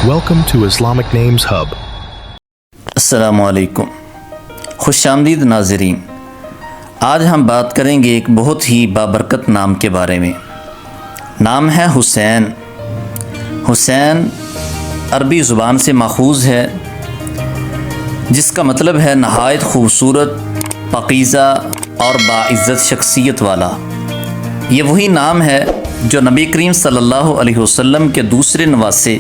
Welcome to Islamic Names Hub. السلام علیکم، خوش آمدید ناظرین۔ آج ہم بات کریں گے ایک بہت ہی بابرکت نام کے بارے میں۔ نام ہے حسین۔ حسین عربی زبان سے ماخوذ ہے، جس کا مطلب ہے نہایت خوبصورت، پاکیزہ اور باعزت شخصیت والا۔ یہ وہی نام ہے جو نبی کریم صلی اللہ علیہ وسلم کے دوسرے نواسے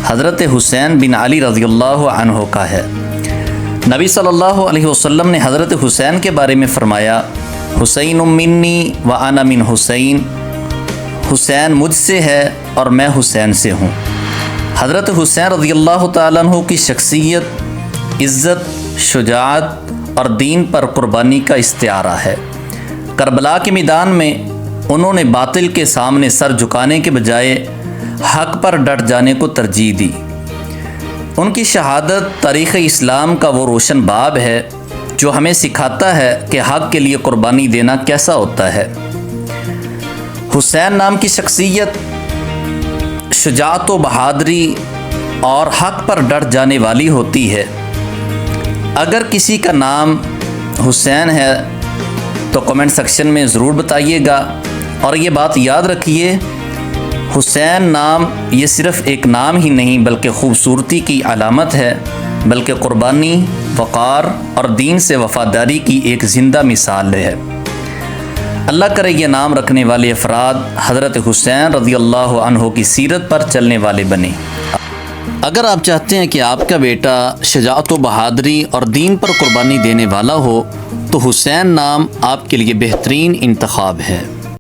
حضرت حسین بن علی رضی اللہ عنہ کا ہے۔ نبی صلی اللہ علیہ وسلم نے حضرت حسین کے بارے میں فرمایا، حسین منی و انا من حسین، حسین مجھ سے ہے اور میں حسین سے ہوں۔ حضرت حسین رضی اللہ تعالیٰ عنہ کی شخصیت عزت، شجاعت اور دین پر قربانی کا استعارہ ہے۔ کربلا کے میدان میں انہوں نے باطل کے سامنے سر جھکانے کے بجائے حق پر ڈٹ جانے کو ترجیح دی۔ ان کی شہادت تاریخ اسلام کا وہ روشن باب ہے جو ہمیں سکھاتا ہے کہ حق کے لیے قربانی دینا کیسا ہوتا ہے۔ حسین نام کی شخصیت شجاعت و بہادری اور حق پر ڈٹ جانے والی ہوتی ہے۔ اگر کسی کا نام حسین ہے تو کمنٹ سیکشن میں ضرور بتائیے گا، اور یہ بات یاد رکھیے، حسین نام یہ صرف ایک نام ہی نہیں بلکہ خوبصورتی کی علامت ہے، بلکہ قربانی، وقار اور دین سے وفاداری کی ایک زندہ مثال ہے۔ اللہ کرے یہ نام رکھنے والے افراد حضرت حسین رضی اللہ عنہ کی سیرت پر چلنے والے بنے۔ اگر آپ چاہتے ہیں کہ آپ کا بیٹا شجاعت و بہادری اور دین پر قربانی دینے والا ہو تو حسین نام آپ کے لیے بہترین انتخاب ہے۔